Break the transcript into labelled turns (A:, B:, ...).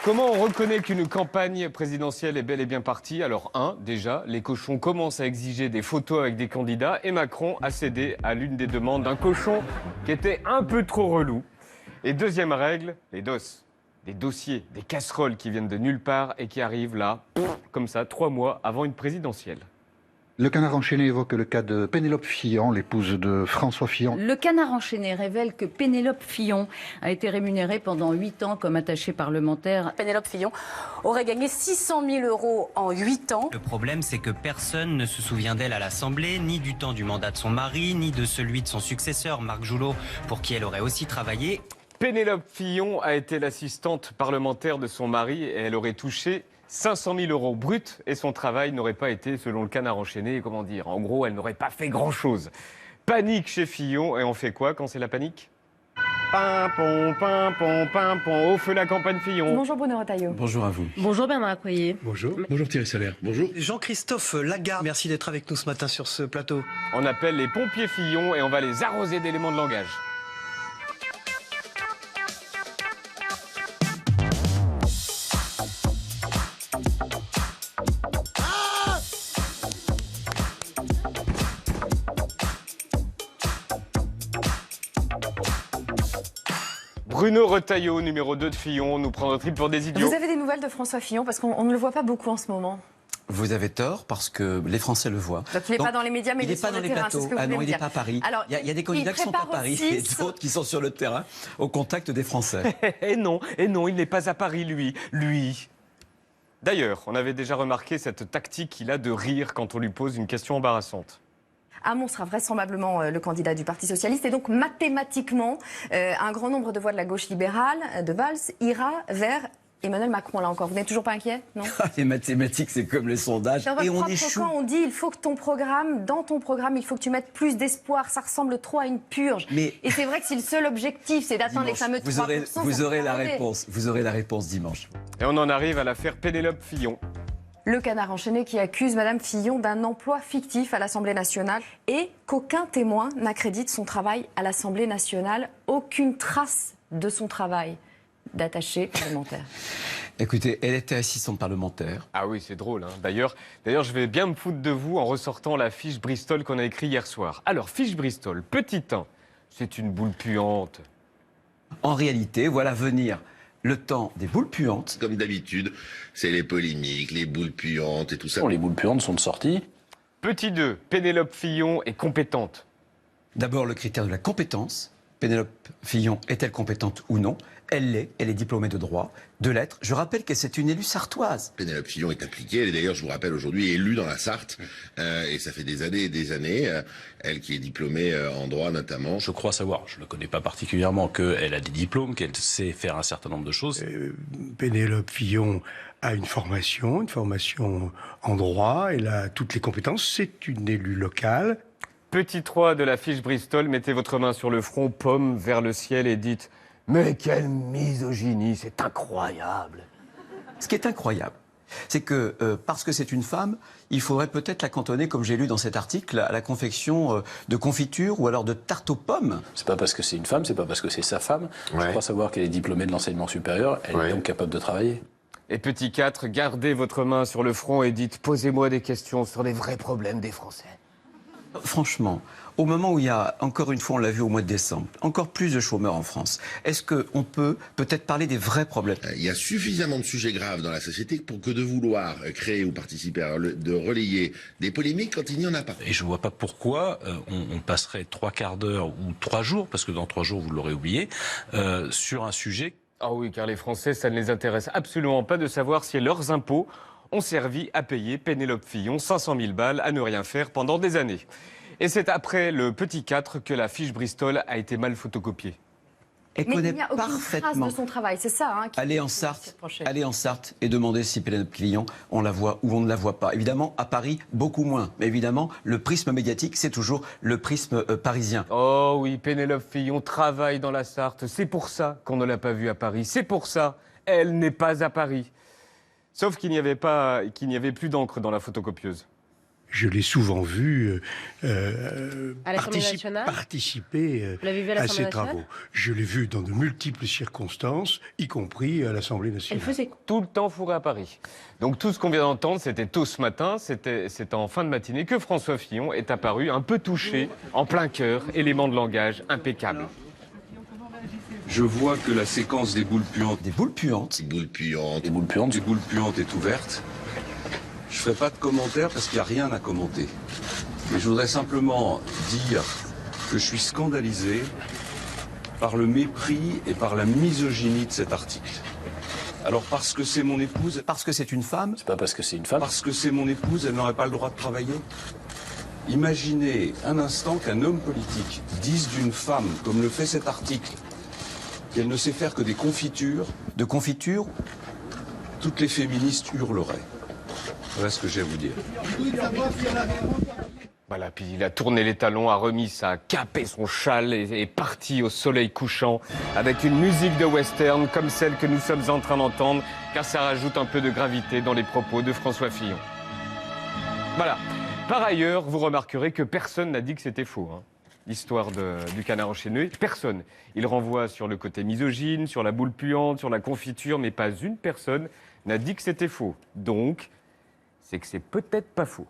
A: Comment on reconnaît qu'une campagne présidentielle est bel et bien partie? Alors, déjà, les cochons commencent à exiger des photos avec des candidats et Macron a cédé à l'une des demandes d'un cochon qui était un peu trop relou. Et deuxième règle, les DOS. Des dossiers, des casseroles qui viennent de nulle part et qui arrivent là, comme ça, 3 mois avant une présidentielle.
B: Le Canard enchaîné évoque le cas de Pénélope Fillon, l'épouse de François Fillon.
C: Le Canard enchaîné révèle que Pénélope Fillon a été rémunérée pendant 8 ans comme attachée parlementaire.
D: Pénélope Fillon aurait gagné 600 000 € en 8 ans.
E: Le problème, c'est que personne ne se souvient d'elle à l'Assemblée, ni du temps du mandat de son mari, ni de celui de son successeur, Marc Joulot, pour qui elle aurait aussi travaillé.
A: Pénélope Fillon a été l'assistante parlementaire de son mari et elle aurait touché 500 000 € bruts et son travail n'aurait pas été, selon le Canard enchaîné, comment dire, en gros, elle n'aurait pas fait grand-chose. Panique chez Fillon, et on fait quoi quand c'est la panique? Pimpon, pimpon, pimpon, au feu la campagne Fillon.
D: Bonjour Bruno Retailleau.
F: Bonjour à vous.
C: Bonjour Bernard Accoyer.
F: Bonjour. Bonjour Thierry Salaire. Bonjour.
G: Jean-Christophe Lagarde, merci d'être avec nous ce matin sur ce plateau.
A: On appelle les pompiers Fillon et on va les arroser d'éléments de langage. Bruno Retailleau, numéro 2 de Fillon, nous prend notre trip pour des idiots.
D: Vous avez des nouvelles de François Fillon parce qu'on ne le voit pas beaucoup en ce moment.
F: Vous avez tort parce que les Français le voient.
D: Donc il n'est pas dans les médias, mais
F: il n'est pas
D: sur
F: dans
D: le
F: les
D: terrain.
F: plateaux.
D: C'est ce que vous
F: Ah non,
D: voulez
F: il
D: me
F: n'est pas à Paris.
D: Alors,
F: il y a des candidats qui sont à Paris et d'autres qui sont sur le terrain au contact des Français.
A: Et non, il n'est pas à Paris, lui. D'ailleurs, on avait déjà remarqué cette tactique qu'il a de rire quand on lui pose une question embarrassante.
D: Hamon sera vraisemblablement le candidat du Parti Socialiste et donc mathématiquement, un grand nombre de voix de la gauche libérale, de Valls, ira vers Emmanuel Macron. Là encore, vous n'êtes toujours pas inquiet, non?
F: Les mathématiques, c'est comme les sondages.
D: Dans votre
F: Et on
D: propre
F: échoue.
D: camp, on dit il faut que dans ton programme, il faut que tu mettes plus d'espoir. Ça ressemble trop à une purge.
F: Mais-
D: Et c'est vrai que si le seul objectif, c'est d'atteindre les fameux 3%,
F: vous aurez la
D: ça peut arriver.
F: réponse. Vous aurez la réponse dimanche.
A: Et on en arrive à l'affaire Pénélope Fillon.
D: Le Canard enchaîné qui accuse Madame Fillon d'un emploi fictif à l'Assemblée nationale et qu'aucun témoin n'accrédite son travail à l'Assemblée nationale. Aucune trace de son travail d'attaché parlementaire.
F: Écoutez, elle était assistante parlementaire.
A: Ah oui, c'est drôle. D'ailleurs, je vais bien me foutre de vous en ressortant la fiche Bristol qu'on a écrite hier soir. Alors, fiche Bristol, petit 1, c'est une boule puante.
F: En réalité, voilà venir le temps des boules puantes.
H: Comme d'habitude, c'est les polémiques, les boules puantes et tout ça.
I: Les boules puantes sont de sortie.
A: Petit 2, Pénélope Fillon est compétente.
F: D'abord, le critère de la compétence. Pénélope Fillon est-elle compétente ou non? Elle l'est, elle est diplômée de droit, de lettres. Je rappelle que c'est une élue sartoise.
H: Pénélope Fillon est impliquée, elle est d'ailleurs, je vous rappelle, aujourd'hui élue dans la Sarthe, et ça fait des années et des années, elle qui est diplômée en droit notamment.
I: Je crois savoir, je ne la connais pas particulièrement, qu'elle a des diplômes, qu'elle sait faire un certain nombre de choses.
J: Pénélope Fillon a une formation en droit, elle a toutes les compétences, c'est une élue locale.
A: Petit 3 de la fiche Bristol, mettez votre main sur le front, paume vers le ciel et dites « Mais quelle misogynie, c'est incroyable !»
F: Ce qui est incroyable, c'est que parce que c'est une femme, il faudrait peut-être la cantonner, comme j'ai lu dans cet article, à la confection de confitures ou alors de tartes aux pommes.
I: C'est pas parce que c'est une femme, c'est pas parce que c'est sa femme. Je crois savoir qu'elle est diplômée de l'enseignement supérieur, elle est donc capable de travailler.
A: Et petit 4, gardez votre main sur le front et dites « Posez-moi des questions sur les vrais problèmes des Français ».
F: Franchement, au moment où il y a, encore une fois, on l'a vu au mois de décembre, encore plus de chômeurs en France, est-ce qu'on peut peut-être parler des vrais problèmes?
H: Il y a suffisamment de sujets graves dans la société pour que de vouloir créer ou participer de relayer des polémiques quand il n'y en a pas.
I: Et je vois pas pourquoi on passerait 3/4 d'heure ou 3 jours, parce que dans 3 jours vous l'aurez oublié, sur un sujet.
A: Ah oui, car les Français, ça ne les intéresse absolument pas de savoir si leurs impôts ont servi à payer Pénélope Fillon 500 000 balles à ne rien faire pendant des années. Et c'est après le petit 4 que la fiche Bristol a été mal photocopiée.
F: Elle
D: Mais
F: connaît
D: il n'y a aucune trace
F: parfaitement.
D: de son travail, c'est ça
F: Allez en Sarthe, et demandez si Pénélope Fillon, on la voit ou on ne la voit pas. Évidemment, à Paris, beaucoup moins. Mais évidemment, le prisme médiatique, c'est toujours le prisme parisien.
A: Oh oui, Pénélope Fillon travaille dans la Sarthe. C'est pour ça qu'on ne l'a pas vue à Paris. C'est pour ça, elle n'est pas à Paris. Sauf qu'il n'y avait plus d'encre dans la photocopieuse.
J: je l'ai souvent vu
K: À l'Assemblée nationale
J: participer
K: Vous l'avez vu à
J: à
K: l'Assemblée
J: ces
K: nationale
J: travaux. Je l'ai vu dans de multiples circonstances, y compris à l'Assemblée
K: Elle
J: nationale.
K: faisait quoi?
A: Tout le temps fourré à Paris. Donc tout ce qu'on vient d'entendre, c'était tôt ce matin, c'est en fin de matinée que François Fillon est apparu un peu touché, en plein cœur, élément de langage impeccable.
L: Je vois que la séquence des boules puantes.
F: Des boules puantes.
H: Des boules puantes.
L: Des boules puantes est ouverte. Je ferai pas de commentaires parce qu'il n'y a rien à commenter. Mais je voudrais simplement dire que je suis scandalisé par le mépris et par la misogynie de cet article. Alors parce que c'est mon épouse.
F: Parce que c'est une femme.
I: C'est pas parce que c'est une femme.
L: Parce que c'est mon épouse, elle n'aurait pas le droit de travailler. Imaginez un instant qu'un homme politique dise d'une femme, comme le fait cet article, qu'elle ne sait faire que des confitures.
F: De confitures?
L: Toutes les féministes hurleraient. Voilà ce que j'ai à vous dire.
A: Voilà, puis il a tourné les talons, a remis sa cape et son châle et est parti au soleil couchant avec une musique de western comme celle que nous sommes en train d'entendre, car ça rajoute un peu de gravité dans les propos de François Fillon. Voilà. Par ailleurs, vous remarquerez que personne n'a dit que c'était faux, hein. L'histoire du canard enchaîné, personne. Il renvoie sur le côté misogyne, sur la boule puante, sur la confiture, mais pas une personne n'a dit que c'était faux. Donc, c'est que c'est peut-être pas faux.